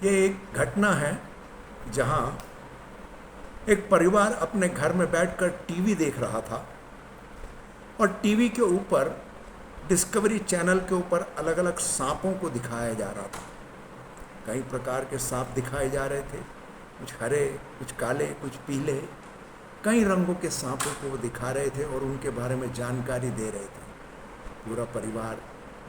ये एक घटना है जहाँ एक परिवार अपने घर में बैठकर टीवी देख रहा था और टीवी के ऊपर डिस्कवरी चैनल के ऊपर अलग अलग सांपों को दिखाया जा रहा था। कई प्रकार के सांप दिखाए जा रहे थे, कुछ हरे, कुछ काले, कुछ पीले, कई रंगों के सांपों को वो दिखा रहे थे और उनके बारे में जानकारी दे रहे थे। पूरा परिवार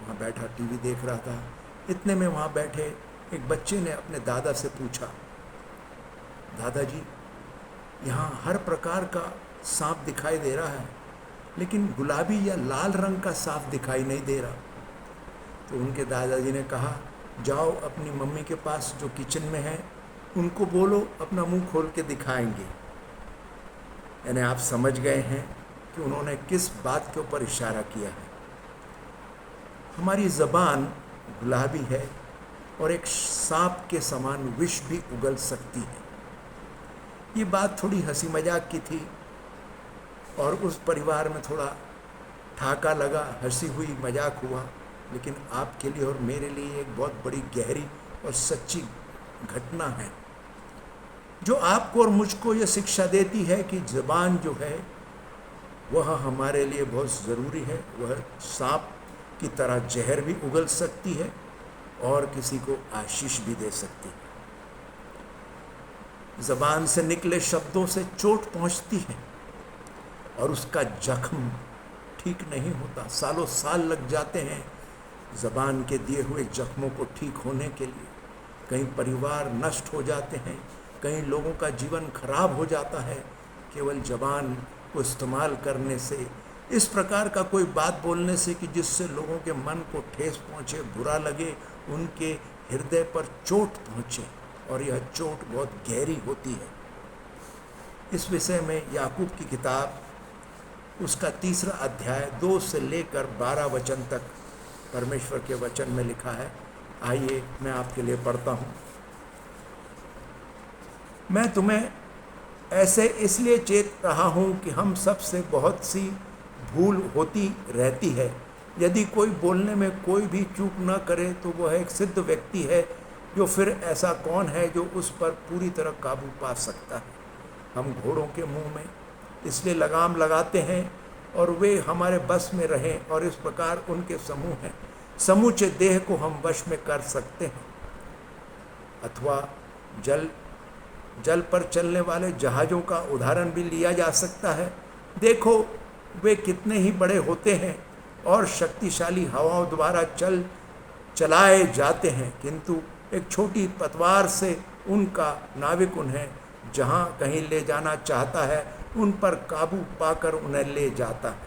वहाँ बैठा टीवी देख रहा था। इतने में वहाँ बैठे एक बच्चे ने अपने दादा से पूछा, दादाजी यहाँ हर प्रकार का सांप दिखाई दे रहा है, लेकिन गुलाबी या लाल रंग का सांप दिखाई नहीं दे रहा। तो उनके दादाजी ने कहा, जाओ अपनी मम्मी के पास जो किचन में है, उनको बोलो अपना मुंह खोल के दिखाएंगे। यानी आप समझ गए हैं कि उन्होंने किस बात के ऊपर इशारा किया है। हमारी ज़बान गुलाबी है और एक सांप के समान विष भी उगल सकती है। ये बात थोड़ी हंसी मजाक की थी और उस परिवार में थोड़ा ठाका लगा, हंसी हुई, मजाक हुआ, लेकिन आपके लिए और मेरे लिए एक बहुत बड़ी गहरी और सच्ची घटना है जो आपको और मुझको ये शिक्षा देती है कि ज़बान जो है वह हमारे लिए बहुत ज़रूरी है। वह सांप की तरह जहर भी उगल सकती है और किसी को आशीष भी दे सकती है। ज़बान से निकले शब्दों से चोट पहुंचती है और उसका जख्म ठीक नहीं होता, सालों साल लग जाते हैं ज़बान के दिए हुए जख्मों को ठीक होने के लिए। कई परिवार नष्ट हो जाते हैं, कई लोगों का जीवन खराब हो जाता है केवल ज़बान को इस्तेमाल करने से, इस प्रकार का कोई बात बोलने से कि जिससे लोगों के मन को ठेस पहुँचे, बुरा लगे, उनके हृदय पर चोट पहुँचे, और यह चोट बहुत गहरी होती है। इस विषय में याकूब की किताब उसका 3 अध्याय 2 से लेकर 12 वचन तक परमेश्वर के वचन में लिखा है। आइए मैं आपके लिए पढ़ता हूँ। मैं तुम्हें ऐसे इसलिए चेत रहा हूँ कि हम सब से बहुत सी भूल होती रहती है। यदि कोई बोलने में कोई भी चूक न करे तो वह एक सिद्ध व्यक्ति है, जो फिर ऐसा कौन है जो उस पर पूरी तरह काबू पा सकता है। हम घोड़ों के मुंह में इसलिए लगाम लगाते हैं और वे हमारे बस में रहें, और इस प्रकार उनके समूह हैं। समूचे देह को हम वश में कर सकते हैं। अथवा जल पर चलने वाले जहाज़ों का उदाहरण भी लिया जा सकता है। देखो वे कितने ही बड़े होते हैं और शक्तिशाली हवाओं द्वारा चलाए जाते हैं, किंतु एक छोटी पतवार से उनका नाविक उन्हें जहाँ कहीं ले जाना चाहता है उन पर काबू पाकर उन्हें ले जाता है।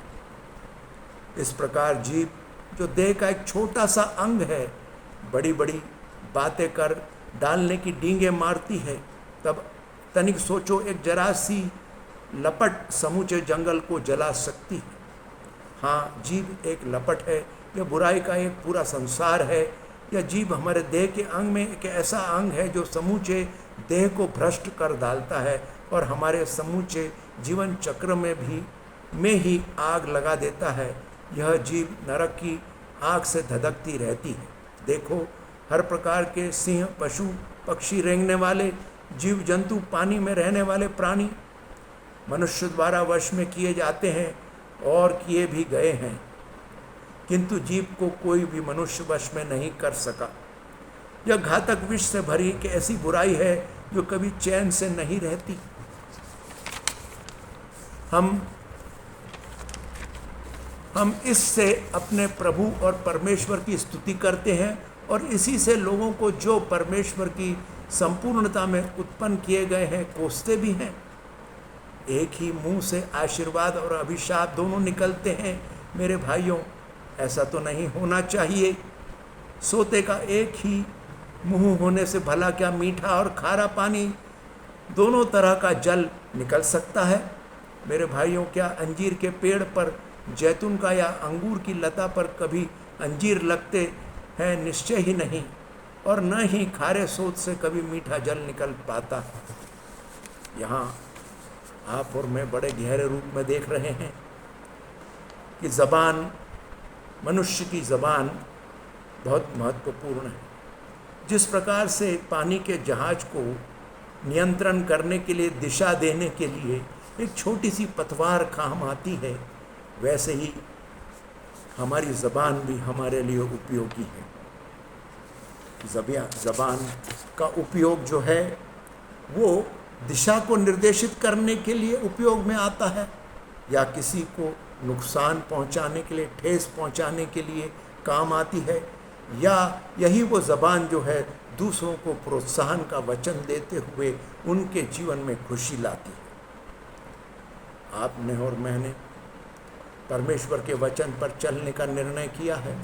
इस प्रकार जीभ जो देह का एक छोटा सा अंग है, बड़ी बड़ी बातें कर डालने की डींगे मारती है। तब तनिक सोचो, एक जरा सी लपट समूचे जंगल को जला सकती है। हाँ, जीभ एक लपट है, यह बुराई का एक पूरा संसार है। यह जीभ हमारे देह के अंग में एक ऐसा अंग है जो समूचे देह को भ्रष्ट कर डालता है और हमारे समूचे जीवन चक्र में ही आग लगा देता है। यह जीभ नरक की आग से धधकती रहती है। देखो, हर प्रकार के सिंह, पशु, पक्षी, रेंगने वाले जीव जंतु, पानी में रहने वाले प्राणी मनुष्य द्वारा वश में किए जाते हैं और किए भी गए हैं, किंतु जीभ को कोई भी मनुष्य वश में नहीं कर सका। यह घातक विष से भरी एक ऐसी बुराई है जो कभी चैन से नहीं रहती। हम इससे अपने प्रभु और परमेश्वर की स्तुति करते हैं और इसी से लोगों को जो परमेश्वर की संपूर्णता में उत्पन्न किए गए हैं कोसते भी हैं। एक ही मुंह से आशीर्वाद और अभिशाप दोनों निकलते हैं। मेरे भाइयों, ऐसा तो नहीं होना चाहिए। सोते का एक ही मुंह होने से भला क्या मीठा और खारा पानी, दोनों तरह का जल निकल सकता है। मेरे भाइयों, क्या अंजीर के पेड़ पर, जैतून का या अंगूर की लता पर कभी अंजीर लगते हैं? निश्चय ही नहीं। और न ही खारे सोत से कभी मीठा जल निकल पाता। यहाँ आप और मैं बड़े गहरे रूप में देख रहे हैं कि ज़बान, मनुष्य की ज़बान बहुत महत्वपूर्ण है। जिस प्रकार से पानी के जहाज को नियंत्रण करने के लिए, दिशा देने के लिए एक छोटी सी पतवार काम आती है, वैसे ही हमारी ज़बान भी हमारे लिए उपयोगी है। ज़बान का उपयोग जो है वो दिशा को निर्देशित करने के लिए उपयोग में आता है, या किसी को नुकसान पहुंचाने के लिए, ठेस पहुंचाने के लिए काम आती है, या यही वो ज़बान जो है दूसरों को प्रोत्साहन का वचन देते हुए उनके जीवन में खुशी लाती है। आपने और मैंने परमेश्वर के वचन पर चलने का निर्णय किया है।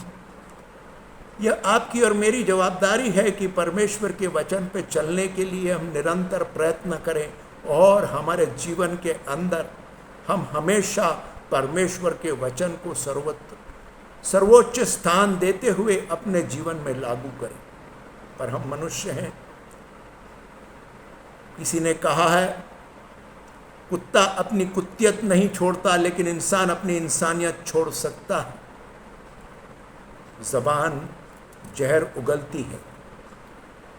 यह आपकी और मेरी जवाबदारी है कि परमेश्वर के वचन पर चलने के लिए हम निरंतर प्रयत्न करें और हमारे जीवन के अंदर हम हमेशा परमेश्वर के वचन को सर्वोच्च स्थान देते हुए अपने जीवन में लागू करें। पर हम मनुष्य हैं। किसी ने कहा है, कुत्ता अपनी कुत्तियत नहीं छोड़ता, लेकिन इंसान अपनी इंसानियत छोड़ सकता है। ज़बान जहर उगलती है,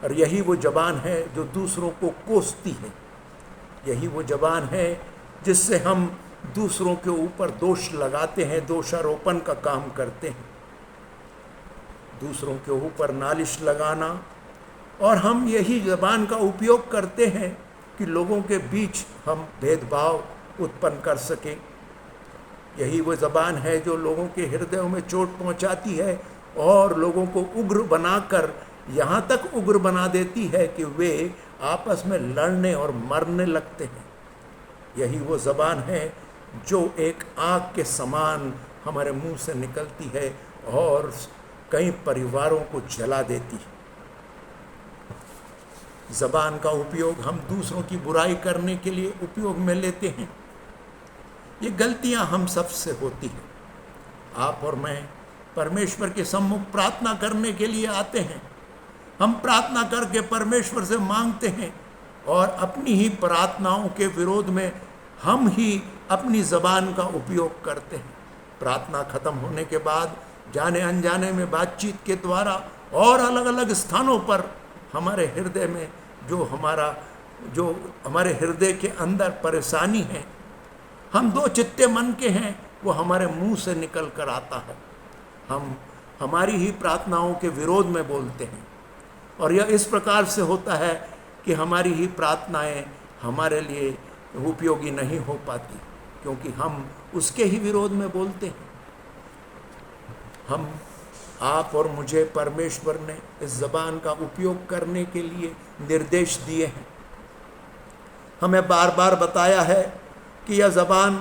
और यही वो ज़बान है जो दूसरों को कोसती है। यही वो ज़बान है जिससे हम दूसरों के ऊपर दोष लगाते हैं, दोषारोपण का काम करते हैं, दूसरों के ऊपर नालिश लगाना। और हम यही ज़बान का उपयोग करते हैं कि लोगों के बीच हम भेदभाव उत्पन्न कर सकें। यही वो ज़बान है जो लोगों के हृदयों में चोट पहुंचाती है और लोगों को उग्र बनाकर यहाँ तक उग्र बना देती है कि वे आपस में लड़ने और मरने लगते हैं। यही वो ज़बान है जो एक आग के समान हमारे मुंह से निकलती है और कई परिवारों को जला देती है। ज़बान का उपयोग हम दूसरों की बुराई करने के लिए उपयोग में लेते हैं। ये गलतियां हम सबसे होती हैं। आप और मैं परमेश्वर के सम्मुख प्रार्थना करने के लिए आते हैं। हम प्रार्थना करके परमेश्वर से मांगते हैं और अपनी ही प्रार्थनाओं के विरोध में हम ही अपनी ज़बान का उपयोग करते हैं। प्रार्थना खत्म होने के बाद जाने अनजाने में बातचीत के द्वारा और अलग अलग स्थानों पर हमारे हृदय में जो हमारे हृदय के अंदर परेशानी है, हम दो चित्ते मन के हैं, वो हमारे मुंह से निकल कर आता है। हम हमारी ही प्रार्थनाओं के विरोध में बोलते हैं, और यह इस प्रकार से होता है कि हमारी ही प्रार्थनाएं हमारे लिए उपयोगी नहीं हो पाती, क्योंकि हम उसके ही विरोध में बोलते हैं। आप और मुझे परमेश्वर ने इस ज़बान का उपयोग करने के लिए निर्देश दिए हैं। हमें बार बार बताया है कि यह ज़बान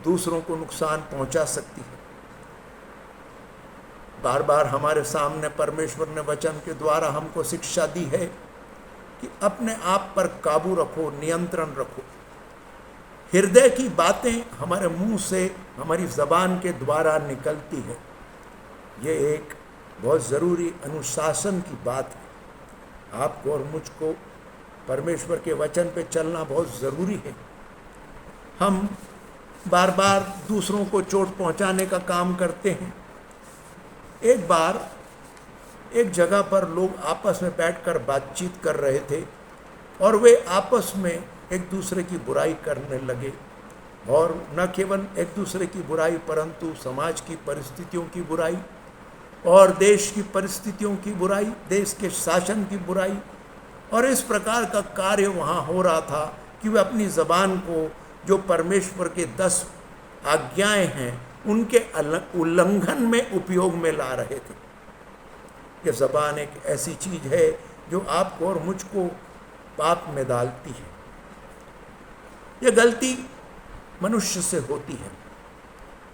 दूसरों को नुकसान पहुंचा सकती है। बार बार हमारे सामने परमेश्वर ने वचन के द्वारा हमको शिक्षा दी है कि अपने आप पर काबू रखो, नियंत्रण रखो। हृदय की बातें हमारे मुंह से, हमारी ज़बान के द्वारा निकलती है। ये एक बहुत ज़रूरी अनुशासन की बात है। आपको और मुझको परमेश्वर के वचन पे चलना बहुत ज़रूरी है। हम बार बार दूसरों को चोट पहुंचाने का काम करते हैं। एक बार एक जगह पर लोग आपस में बैठकर बातचीत कर रहे थे और वे आपस में एक दूसरे की बुराई करने लगे, और न केवल एक दूसरे की बुराई परंतु समाज की परिस्थितियों की बुराई और देश की परिस्थितियों की बुराई, देश के शासन की बुराई। और इस प्रकार का कार्य वहाँ हो रहा था कि वे अपनी ज़बान को, जो परमेश्वर के 10 आज्ञाएं हैं, उनके उल्लंघन में उपयोग में ला रहे थे। ये ज़बान एक ऐसी चीज़ है जो आपको और मुझको पाप में डालती है। यह गलती मनुष्य से होती है,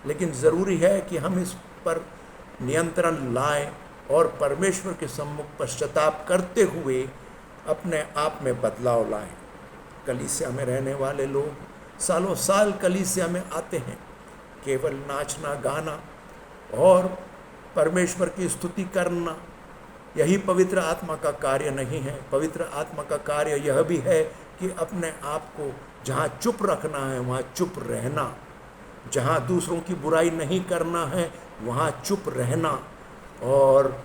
लेकिन ज़रूरी है कि हम इस पर नियंत्रण लाएं और परमेश्वर के सम्मुख पश्चाताप करते हुए अपने आप में बदलाव लाएं। कलीसिया में रहने वाले लोग सालों साल कलीसिया में आते हैं, केवल नाचना गाना और परमेश्वर की स्तुति करना, यही पवित्र आत्मा का कार्य नहीं है। पवित्र आत्मा का कार्य यह भी है कि अपने आप को जहाँ चुप रखना है वहाँ चुप रहना, जहाँ दूसरों की बुराई नहीं करना है वहाँ चुप रहना, और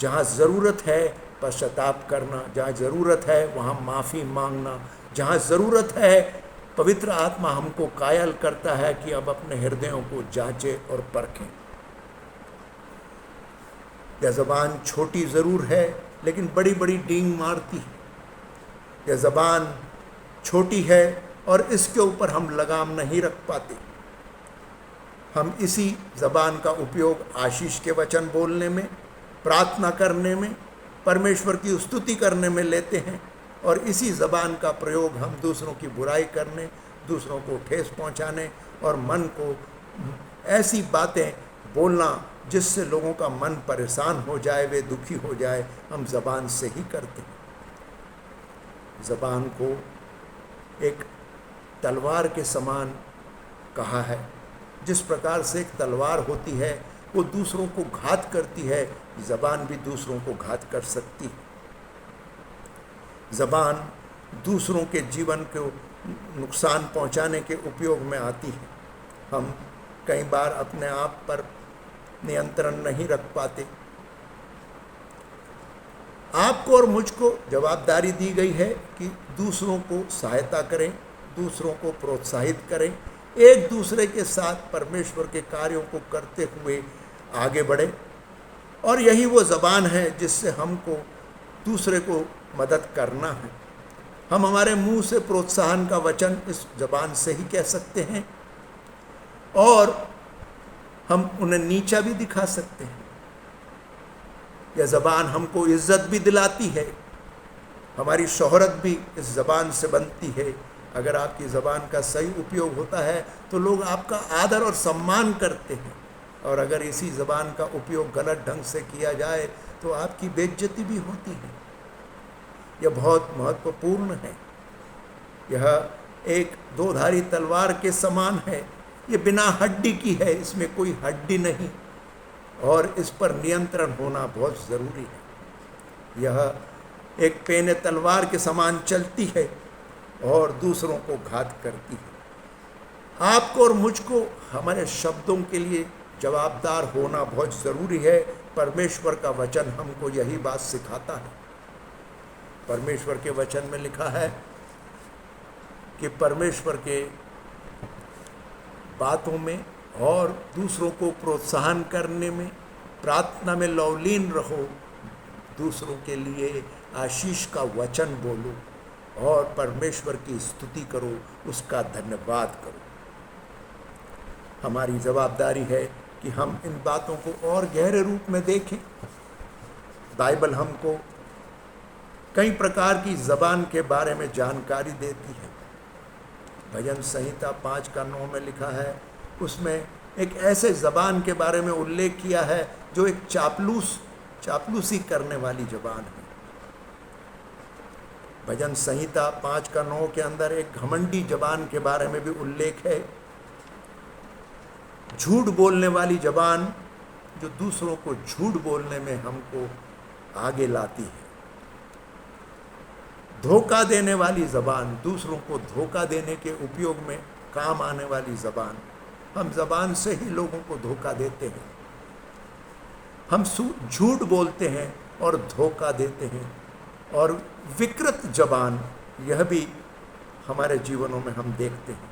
जहाँ ज़रूरत है पश्चाताप करना, जहाँ ज़रूरत है वहाँ माफ़ी मांगना, जहाँ ज़रूरत है पवित्र आत्मा हमको कायल करता है कि अब अपने हृदयों को जांचें और परखें। यह ज़बान छोटी ज़रूर है लेकिन बड़ी बड़ी डींग मारती है। यह ज़बान छोटी है और इसके ऊपर हम लगाम नहीं रख पाते। हम इसी ज़बान का उपयोग आशीष के वचन बोलने में, प्रार्थना करने में, परमेश्वर की स्तुति करने में लेते हैं, और इसी ज़बान का प्रयोग हम दूसरों की बुराई करने, दूसरों को ठेस पहुंचाने और मन को ऐसी बातें बोलना जिससे लोगों का मन परेशान हो जाए, वे दुखी हो जाए, हम ज़बान से ही करते हैं। ज़बान को एक तलवार के समान कहा है। जिस प्रकार से एक तलवार होती है वो दूसरों को घात करती है, ज़बान भी दूसरों को घात कर सकती है। ज़बान दूसरों के जीवन को नुकसान पहुंचाने के उपयोग में आती है। हम कई बार अपने आप पर नियंत्रण नहीं रख पाते। आपको और मुझको जवाबदारी दी गई है कि दूसरों को सहायता करें, दूसरों को प्रोत्साहित करें, एक दूसरे के साथ परमेश्वर के कार्यों को करते हुए आगे बढ़े। और यही वो ज़बान है जिससे हमको दूसरे को मदद करना है। हम हमारे मुंह से प्रोत्साहन का वचन इस ज़बान से ही कह सकते हैं और हम उन्हें नीचा भी दिखा सकते हैं। यह ज़बान हमको इज्जत भी दिलाती है, हमारी शोहरत भी इस ज़बान से बनती है। अगर आपकी ज़बान का सही उपयोग होता है तो लोग आपका आदर और सम्मान करते हैं, और अगर इसी ज़बान का उपयोग गलत ढंग से किया जाए तो आपकी बेइज्जती भी होती है। यह बहुत महत्वपूर्ण है। यह एक दोधारी तलवार के समान है। ये बिना हड्डी की है, इसमें कोई हड्डी नहीं, और इस पर नियंत्रण होना बहुत ज़रूरी है। यह एक पेने तलवार के समान चलती है और दूसरों को घात करती है। आपको और मुझको हमारे शब्दों के लिए जवाबदार होना बहुत ज़रूरी है। परमेश्वर का वचन हमको यही बात सिखाता है। परमेश्वर के वचन में लिखा है कि परमेश्वर के बातों में और दूसरों को प्रोत्साहन करने में, प्रार्थना में लवलीन रहो, दूसरों के लिए आशीष का वचन बोलो और परमेश्वर की स्तुति करो, उसका धन्यवाद करो। हमारी जवाबदारी है कि हम इन बातों को और गहरे रूप में देखें। बाइबल हमको कई प्रकार की ज़बान के बारे में जानकारी देती है। भजन संहिता 5:9 में लिखा है, उसमें एक ऐसे ज़बान के बारे में उल्लेख किया है जो एक चापलूसी करने वाली ज़बान है। भजन संहिता 5:9 के अंदर एक घमंडी ज़बान के बारे में भी उल्लेख है। झूठ बोलने वाली ज़बान जो दूसरों को झूठ बोलने में हमको आगे लाती है। धोखा देने वाली ज़बान, दूसरों को धोखा देने के उपयोग में काम आने वाली ज़बान। हम ज़बान से ही लोगों को धोखा देते हैं। हम झूठ बोलते हैं और धोखा देते हैं। और विकृत ज़बान, यह भी हमारे जीवनों में हम देखते हैं।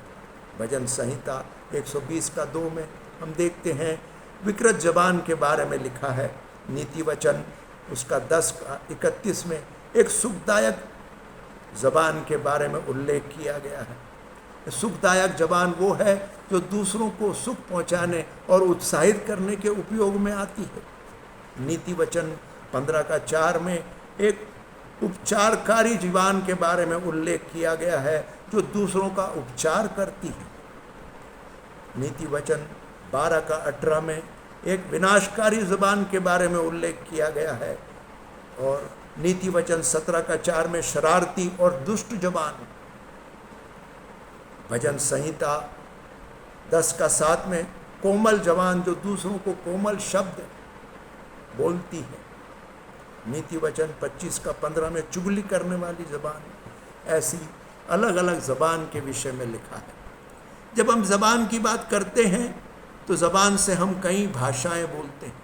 भजन संहिता 120:2 में हम देखते हैं विकृत ज़बान के बारे में लिखा है। नीति वचन उसका 10:31 में एक सुखदायक ज़बान के बारे में उल्लेख किया गया है। सुखदायक ज़बान वो है जो दूसरों को सुख पहुंचाने और उत्साहित करने के उपयोग में आती है। नीति वचन 15:4 में एक उपचारकारी ज़बान के बारे में उल्लेख किया गया है जो दूसरों का उपचार करती है। नीति वचन 12:18 में एक विनाशकारी ज़बान के बारे में उल्लेख किया गया है। और नीति वचन 17:4 में शरारती और दुष्ट ज़बान। भजन संहिता 10:7 में कोमल ज़बान जो दूसरों को कोमल शब्द बोलती है। नीति वचन 25:15 में चुगली करने वाली ज़बान। ऐसी अलग अलग ज़बान के विषय में लिखा है। जब हम ज़बान की बात करते हैं तो ज़बान से हम कई भाषाएं बोलते हैं।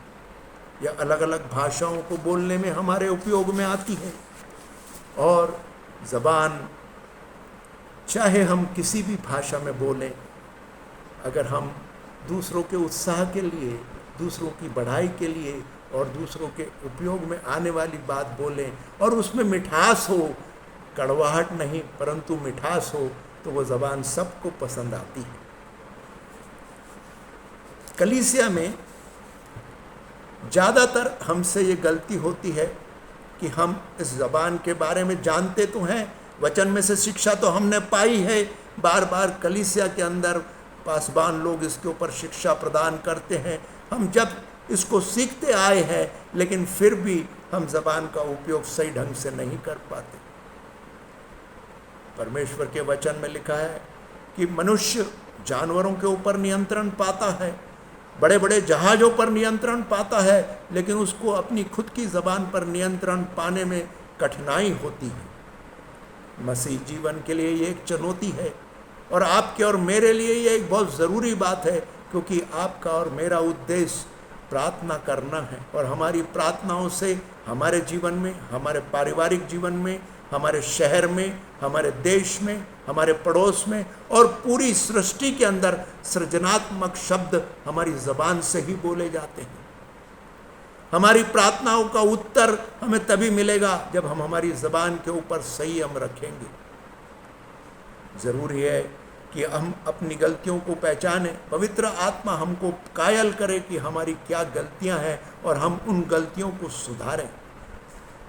या अलग अलग भाषाओं को बोलने में हमारे उपयोग में आती है। और ज़बान चाहे हम किसी भी भाषा में बोलें, अगर हम दूसरों के उत्साह के लिए, दूसरों की बढ़ाई के लिए और दूसरों के उपयोग में आने वाली बात बोलें और उसमें मिठास हो, कड़वाहट नहीं परंतु मिठास हो, तो वो ज़बान सबको पसंद आती है। कलीसिया में ज़्यादातर हमसे ये गलती होती है कि हम इस ज़बान के बारे में जानते तो हैं, वचन में से शिक्षा तो हमने पाई है, बार बार कलीसिया के अंदर पासबान लोग इसके ऊपर शिक्षा प्रदान करते हैं, हम जब इसको सीखते आए हैं, लेकिन फिर भी हम ज़बान का उपयोग सही ढंग से नहीं कर पाते। परमेश्वर के वचन में लिखा है कि मनुष्य जानवरों के ऊपर नियंत्रण पाता है, बड़े बड़े जहाज़ों पर नियंत्रण पाता है, लेकिन उसको अपनी खुद की ज़बान पर नियंत्रण पाने में कठिनाई होती है। मसीह जीवन के लिए ये एक चुनौती है और आपके और मेरे लिए ये एक बहुत ज़रूरी बात है, क्योंकि आपका और मेरा उद्देश्य प्रार्थना करना है और हमारी प्रार्थनाओं से हमारे जीवन में, हमारे पारिवारिक जीवन में, हमारे शहर में, हमारे देश में, हमारे पड़ोस में और पूरी सृष्टि के अंदर सृजनात्मक शब्द हमारी ज़बान से ही बोले जाते हैं। हमारी प्रार्थनाओं का उत्तर हमें तभी मिलेगा जब हम हमारी ज़बान के ऊपर संयम रखेंगे। ज़रूरी है कि हम अपनी गलतियों को पहचानें, पवित्र आत्मा हमको कायल करे कि हमारी क्या गलतियां हैं और हम उन गलतियों को सुधारें।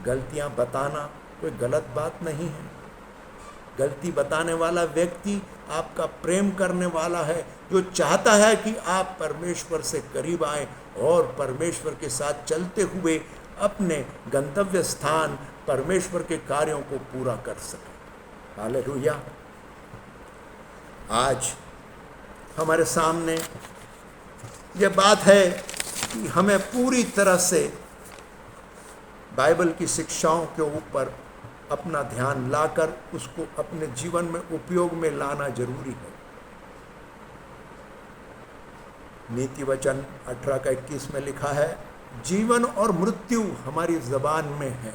गलतियां बताना कोई गलत बात नहीं है। गलती बताने वाला व्यक्ति आपका प्रेम करने वाला है, जो चाहता है कि आप परमेश्वर से करीब आएं और परमेश्वर के साथ चलते हुए अपने गंतव्य स्थान परमेश्वर के कार्यों को पूरा कर सकें। हालेलुया। आज हमारे सामने ये बात है कि हमें पूरी तरह से बाइबल की शिक्षाओं के ऊपर अपना ध्यान लाकर उसको अपने जीवन में उपयोग में लाना जरूरी है। नीति वचन 18:21 में लिखा है, जीवन और मृत्यु हमारी ज़बान में है।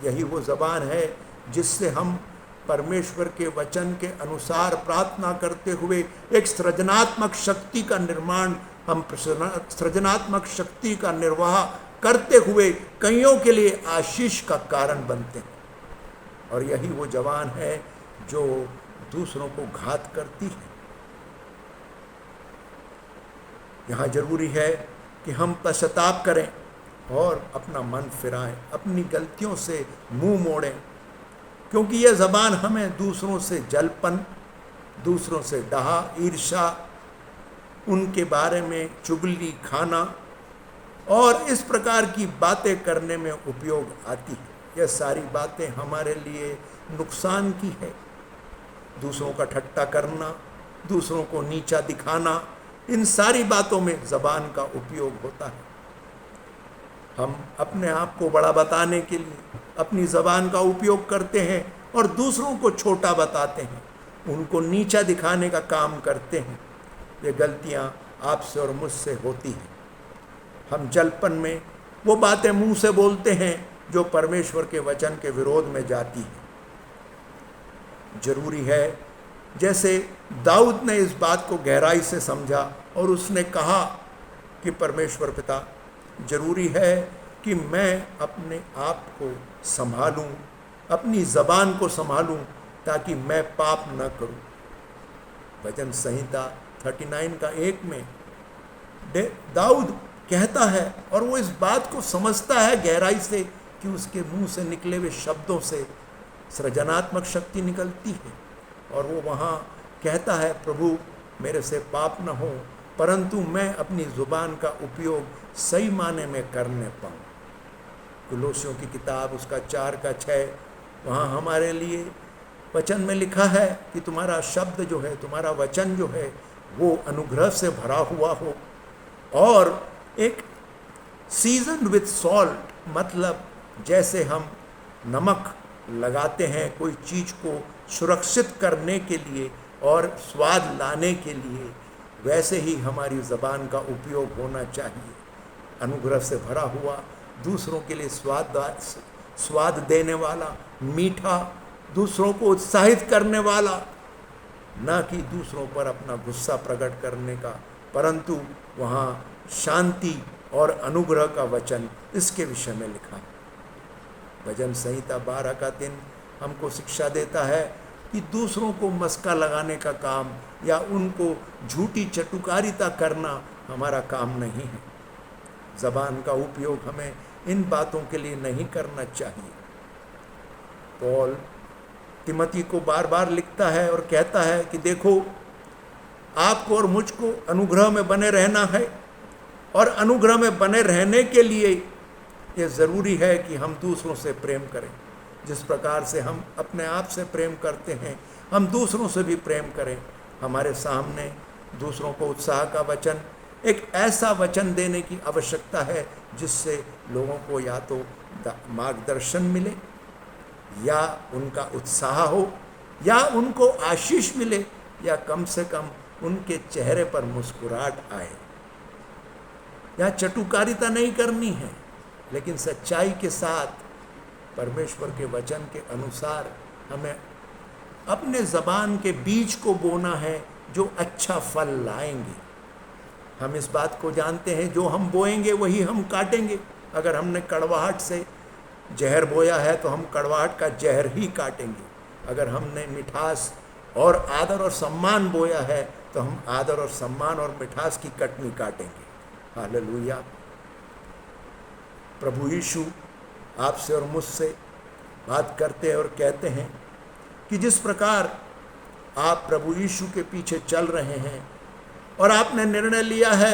यही वो ज़बान है जिससे हम परमेश्वर के वचन के अनुसार प्रार्थना करते हुए एक सृजनात्मक शक्ति का निर्माण, हम सृजनात्मक शक्ति का निर्वाह करते हुए कईयों के लिए आशीष का कारण बनते हैं। और यही वो ज़बान है जो दूसरों को घात करती है। यहाँ जरूरी है कि हम पश्चाताप करें और अपना मन फिराएं, अपनी गलतियों से मुंह मोड़ें, क्योंकि यह ज़बान हमें दूसरों से जलपन, दूसरों से डहा, ईर्ष्या, उनके बारे में चुगली खाना और इस प्रकार की बातें करने में उपयोग आती है। यह सारी बातें हमारे लिए नुकसान की है। दूसरों का ठट्टा करना, दूसरों को नीचा दिखाना, इन सारी बातों में ज़बान का उपयोग होता है। हम अपने आप को बड़ा बताने के लिए अपनी ज़बान का उपयोग करते हैं और दूसरों को छोटा बताते हैं, उनको नीचा दिखाने का काम करते हैं। ये गलतियाँ आपसे और मुझसे होती हैं। हम जलपन में वो बातें मुंह से बोलते हैं जो परमेश्वर के वचन के विरोध में जाती है। जरूरी है, जैसे दाऊद ने इस बात को गहराई से समझा और उसने कहा कि परमेश्वर पिता, जरूरी है कि मैं अपने आप को संभालूं, अपनी ज़बान को संभालूं ताकि मैं पाप न करूं। भजन संहिता 39:1 में दाऊद कहता है और वो इस बात को समझता है गहराई से कि उसके मुंह से निकले हुए शब्दों से सृजनात्मक शक्ति निकलती है। और वो वहाँ कहता है, प्रभु मेरे से पाप न हो, परंतु मैं अपनी ज़ुबान का उपयोग सही माने में करने पाऊँ। कुलोसियों की किताब उसका 4:6, वहाँ हमारे लिए वचन में लिखा है कि तुम्हारा शब्द जो है, तुम्हारा वचन जो है, वो अनुग्रह से भरा हुआ हो और एक सीजन विथ सॉल्ट, मतलब जैसे हम नमक लगाते हैं कोई चीज़ को सुरक्षित करने के लिए और स्वाद लाने के लिए, वैसे ही हमारी ज़बान का उपयोग होना चाहिए। अनुग्रह से भरा हुआ, दूसरों के लिए स्वाद देने वाला, मीठा, दूसरों को उत्साहित करने वाला, न कि दूसरों पर अपना गुस्सा प्रकट करने का, परंतु वहाँ शांति और अनुग्रह का वचन इसके विषय में लिखा है। भजन संहिता 12 का 3 हमको शिक्षा देता है कि दूसरों को मस्का लगाने का काम या उनको झूठी चटुकारिता करना हमारा काम नहीं है। ज़बान का उपयोग हमें इन बातों के लिए नहीं करना चाहिए। पौल तिमोथी को बार बार लिखता है और कहता है कि देखो, आपको और मुझको अनुग्रह में बने रहना है, और अनुग्रह में बने रहने के लिए ये ज़रूरी है कि हम दूसरों से प्रेम करें। जिस प्रकार से हम अपने आप से प्रेम करते हैं, हम दूसरों से भी प्रेम करें। हमारे सामने दूसरों को उत्साह का वचन, एक ऐसा वचन देने की आवश्यकता है जिससे लोगों को या तो मार्गदर्शन मिले, या उनका उत्साह हो, या उनको आशीष मिले, या कम से कम उनके चेहरे पर मुस्कुराहट आए। यहाँ चटुकारिता नहीं करनी है, लेकिन सच्चाई के साथ परमेश्वर के वचन के अनुसार हमें अपने ज़बान के बीज को बोना है जो अच्छा फल लाएंगे। हम इस बात को जानते हैं, जो हम बोएंगे वही हम काटेंगे। अगर हमने कड़वाहट से जहर बोया है तो हम कड़वाहट का जहर ही काटेंगे। अगर हमने मिठास और आदर और सम्मान बोया है तो हम आदर और सम्मान और मिठास की कटनी काटेंगे। हालेलुया। प्रभु यीशु आपसे और मुझसे बात करते हैं और कहते हैं कि जिस प्रकार आप प्रभु यीशु के पीछे चल रहे हैं और आपने निर्णय लिया है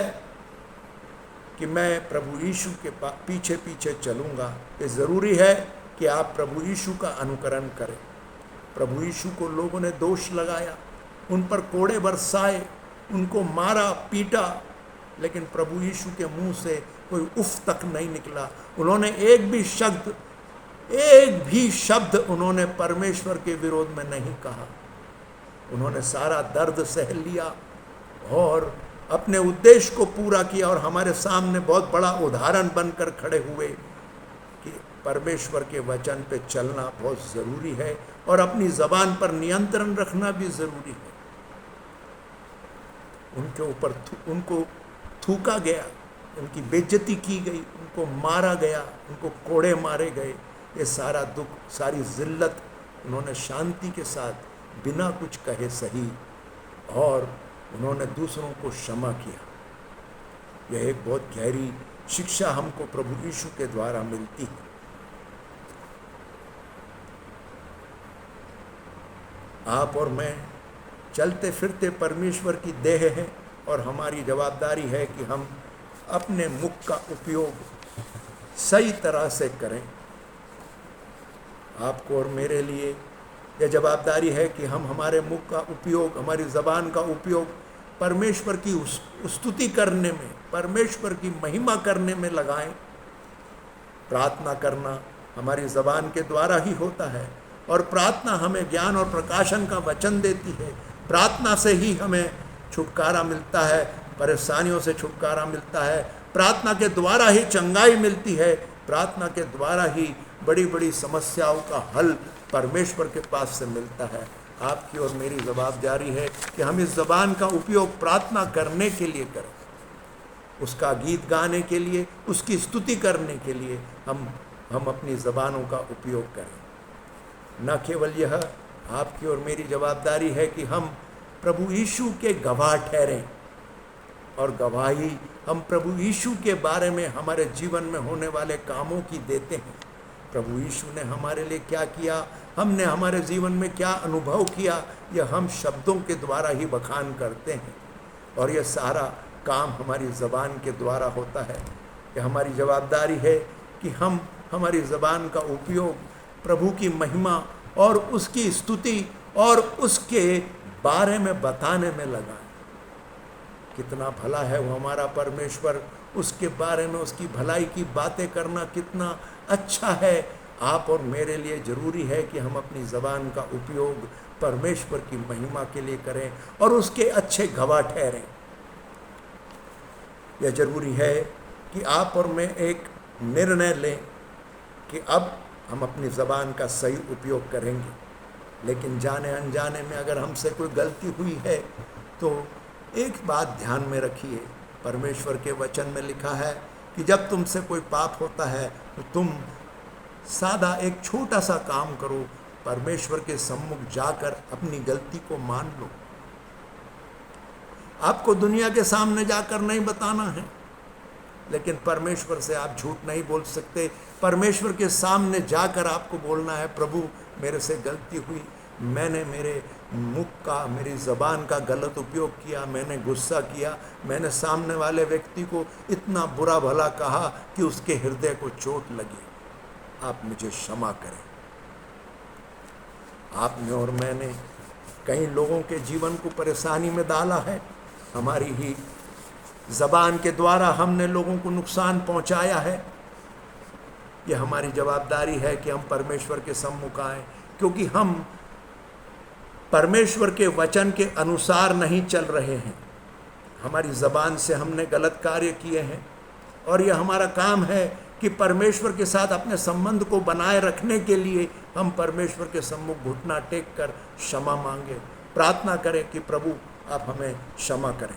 कि मैं प्रभु यीशु के पीछे पीछे चलूँगा, ये ज़रूरी है कि आप प्रभु यीशु का अनुकरण करें। प्रभु यीशु को लोगों ने दोष लगाया, उन पर कोड़े बरसाए, उनको मारा पीटा, लेकिन प्रभु यीशु के मुंह से कोई उफ तक नहीं निकला। उन्होंने एक भी शब्द उन्होंने परमेश्वर के विरोध में नहीं कहा। उन्होंने सारा दर्द सह लिया और अपने उद्देश्य को पूरा किया, और हमारे सामने बहुत बड़ा उदाहरण बनकर खड़े हुए कि परमेश्वर के वचन पे चलना बहुत ज़रूरी है और अपनी ज़बान पर नियंत्रण रखना भी ज़रूरी है। उनके ऊपर उनको थूका गया, उनकी बेइज्जती की गई, उनको मारा गया, उनको कोड़े मारे गए। ये सारा दुख, सारी जिल्लत उन्होंने शांति के साथ बिना कुछ कहे सही, और उन्होंने दूसरों को क्षमा किया। यह एक बहुत गहरी शिक्षा हमको प्रभु यीशु के द्वारा मिलती है। आप और मैं चलते फिरते परमेश्वर की देह हैं, और हमारी जवाबदारी है कि हम अपने मुख का उपयोग सही तरह से करें। आपको और मेरे लिए यह जवाबदारी है कि हम हमारे मुख का उपयोग, हमारी ज़बान का उपयोग परमेश्वर की स्तुति करने में, परमेश्वर की महिमा करने में लगाएं। प्रार्थना करना हमारी ज़बान के द्वारा ही होता है, और प्रार्थना हमें ज्ञान और प्रकाशन का वचन देती है। प्रार्थना से ही हमें छुटकारा मिलता है, परेशानियों से छुटकारा मिलता है। प्रार्थना के द्वारा ही चंगाई मिलती है। प्रार्थना के द्वारा ही बड़ी बड़ी समस्याओं का हल परमेश्वर के पास से मिलता है। आपकी और मेरी जवाबदारी है कि हम इस ज़बान का उपयोग प्रार्थना करने के लिए करें, उसका गीत गाने के लिए, उसकी स्तुति करने के लिए हम अपनी ज़बानों का उपयोग करें। न केवल यह आपकी और मेरी जवाबदारी है कि हम प्रभु यीशु के गवाह ठहरें, और गवाही हम प्रभु यीशु के बारे में हमारे जीवन में होने वाले कामों की देते हैं। प्रभु यीशु ने हमारे लिए क्या किया, हमने हमारे जीवन में क्या अनुभव किया, यह हम शब्दों के द्वारा ही बखान करते हैं, और यह सारा काम हमारी ज़बान के द्वारा होता है। यह हमारी जवाबदारी है कि हम हमारी ज़बान का उपयोग प्रभु की महिमा और उसकी स्तुति और उसके बारे में बताने में लगाएं। कितना भला है वो हमारा परमेश्वर, उसके बारे में, उसकी भलाई की बातें करना कितना अच्छा है। आप और मेरे लिए ज़रूरी है कि हम अपनी ज़बान का उपयोग परमेश्वर की महिमा के लिए करें और उसके अच्छे गवाह ठहरें। यह ज़रूरी है कि आप और मैं एक निर्णय लें कि अब हम अपनी ज़बान का सही उपयोग करेंगे। लेकिन जाने अनजाने में अगर हमसे कोई गलती हुई है तो एक बात ध्यान में रखिए, परमेश्वर के वचन में लिखा है कि जब तुमसे कोई पाप होता है तो तुम सादा एक छोटा सा काम करो, परमेश्वर के सम्मुख जाकर अपनी गलती को मान लो। आपको दुनिया के सामने जाकर नहीं बताना है, लेकिन परमेश्वर से आप झूठ नहीं बोल सकते। परमेश्वर के सामने जाकर आपको बोलना है, प्रभु मेरे से गलती हुई, मैंने मेरे मुख का, मेरी ज़बान का गलत उपयोग किया, मैंने गुस्सा किया, मैंने सामने वाले व्यक्ति को इतना बुरा भला कहा कि उसके हृदय को चोट लगी, आप मुझे क्षमा करें। आपने और मैंने कई लोगों के जीवन को परेशानी में डाला है, हमारी ही ज़बान के द्वारा हमने लोगों को नुकसान पहुंचाया है। ये हमारी जवाबदारी है कि हम परमेश्वर के सम्मुख आएं, क्योंकि हम परमेश्वर के वचन के अनुसार नहीं चल रहे हैं। हमारी ज़बान से हमने गलत कार्य किए हैं और यह हमारा काम है कि परमेश्वर के साथ अपने संबंध को बनाए रखने के लिए हम परमेश्वर के सम्मुख घुटना टेक कर क्षमा मांगे, प्रार्थना करें कि प्रभु आप हमें क्षमा करें।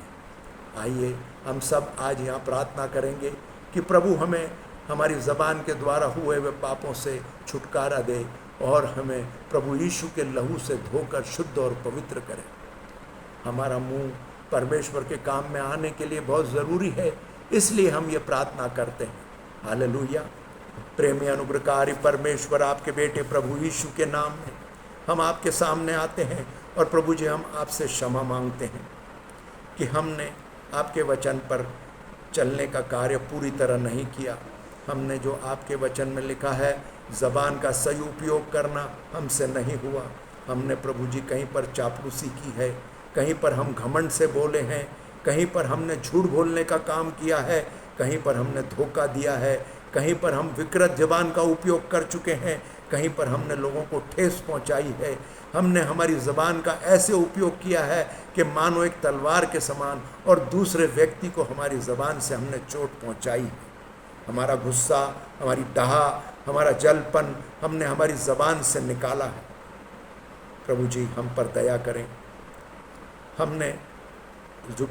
आइए हम सब आज यहाँ प्रार्थना करेंगे कि प्रभु हमें हमारी ज़बान के द्वारा हुए हुए पापों से छुटकारा दे और हमें प्रभु यीशु के लहू से धोकर शुद्ध और पवित्र करें। हमारा मुंह परमेश्वर के काम में आने के लिए बहुत ज़रूरी है, इसलिए हम ये प्रार्थना करते हैं। हालेलुया। प्रेमी अनुग्रहकारी परमेश्वर, आपके बेटे प्रभु यीशु के नाम में हम आपके सामने आते हैं और प्रभु जी हम आपसे क्षमा मांगते हैं कि हमने आपके वचन पर चलने का कार्य पूरी तरह नहीं किया। हमने जो आपके वचन में लिखा है ज़बान का सही उपयोग करना हमसे नहीं हुआ। हमने प्रभु जी कहीं पर चापलूसी की है, कहीं पर हम घमंड से बोले हैं, कहीं पर हमने झूठ बोलने का काम किया है, कहीं पर हमने धोखा दिया है, कहीं पर हम विकृत ज़बान का उपयोग कर चुके हैं, कहीं पर हमने लोगों को ठेस पहुंचाई है। हमने हमारी ज़बान का ऐसे उपयोग किया है कि मानो एक तलवार के समान, और दूसरे व्यक्ति को हमारी ज़बान से हमने चोट पहुंचाई है। हमारा गुस्सा, हमारी डहा, हमारा जलपन हमने हमारी ज़बान से निकाला है। प्रभु जी हम पर दया करें। हमने जो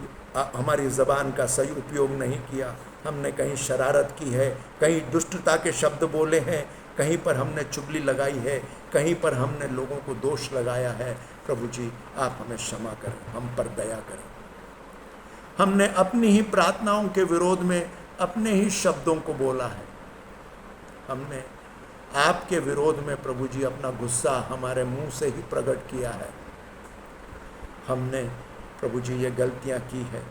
हमारी ज़बान का सही उपयोग नहीं किया, हमने कहीं शरारत की है, कहीं दुष्टता के शब्द बोले हैं, कहीं पर हमने चुगली लगाई है, कहीं पर हमने लोगों को दोष लगाया है। प्रभु जी आप हमें क्षमा करें, हम पर दया करें। हमने अपनी ही प्रार्थनाओं के विरोध में अपने ही शब्दों को बोला है। हमने आपके विरोध में प्रभु जी अपना गुस्सा हमारे मुंह से ही प्रकट किया है। हमने प्रभु जी ये गलतियां की है,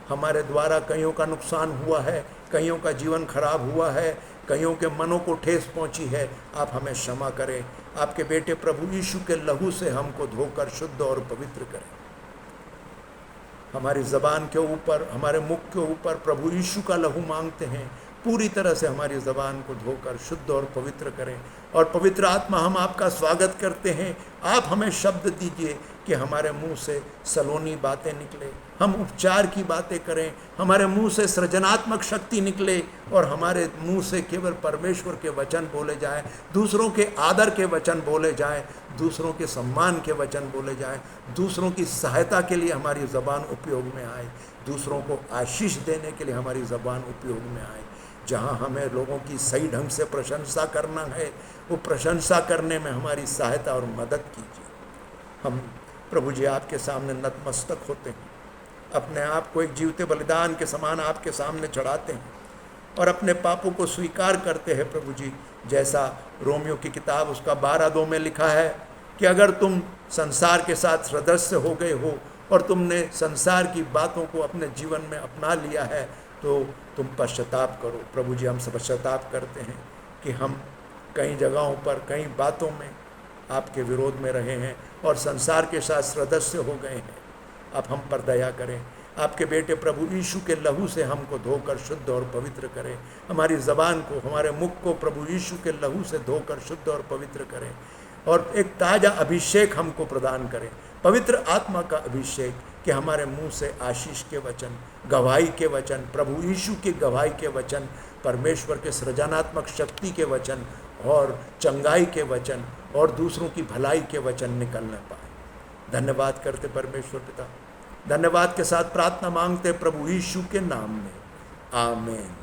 हमारे द्वारा कईयों का नुकसान हुआ है, कईयों का जीवन खराब हुआ है, कईयों के मनों को ठेस पहुंची है। आप हमें क्षमा करें। आपके बेटे प्रभु यीशु के लहू से हमको धोकर शुद्ध और पवित्र करें। हमारी ज़बान के ऊपर, हमारे मुख के ऊपर प्रभु यीशु का लहू मांगते हैं। पूरी तरह से हमारी ज़बान को धोकर शुद्ध और पवित्र करें। और पवित्र आत्मा हम आपका स्वागत करते हैं। आप हमें शब्द दीजिए कि हमारे मुंह से सलोनी बातें निकले, हम उपचार की बातें करें, हमारे मुंह से सृजनात्मक शक्ति निकले और हमारे मुंह से केवल परमेश्वर के वचन बोले जाएं, दूसरों के आदर के वचन बोले जाएं, दूसरों के सम्मान के वचन बोले जाएं, दूसरों की सहायता के लिए हमारी ज़बान उपयोग में आए, दूसरों को आशीष देने के लिए हमारी ज़बान उपयोग में आए। जहाँ हमें लोगों की सही ढंग से प्रशंसा करना है, वो प्रशंसा करने में हमारी सहायता और मदद कीजिए। हम प्रभु जी आपके सामने नतमस्तक होते हैं, अपने आप को एक जीवते बलिदान के समान आपके सामने चढ़ाते हैं और अपने पापों को स्वीकार करते हैं। प्रभु जी जैसा रोमियो की किताब उसका 12:2 में लिखा है कि अगर तुम संसार के साथ सदस्य हो गए हो और तुमने संसार की बातों को अपने जीवन में अपना लिया है तो तुम पश्चाताप करो। प्रभु जी हम सब पश्चाताप करते हैं कि हम कई जगहों पर, कई बातों में आपके विरोध में रहे हैं और संसार के साथ सदस्य हो गए हैं। आप हम पर दया करें। आपके बेटे प्रभु यीशु के लहू से हमको धोकर शुद्ध और पवित्र करें। हमारी ज़बान को, हमारे मुख को प्रभु यीशु के लहू से धोकर शुद्ध और पवित्र करें। और एक ताज़ा अभिषेक हमको प्रदान करें, पवित्र आत्मा का अभिषेक, कि हमारे मुंह से आशीष के वचन, गवाही के वचन, प्रभु यीशु की गवाही के वचन, परमेश्वर के सृजनात्मक शक्ति के वचन और चंगाई के वचन और दूसरों की भलाई के वचन निकलने पाए। धन्यवाद करते परमेश्वर पिता, धन्यवाद के साथ प्रार्थना मांगते प्रभु यीशु के नाम में, आमीन।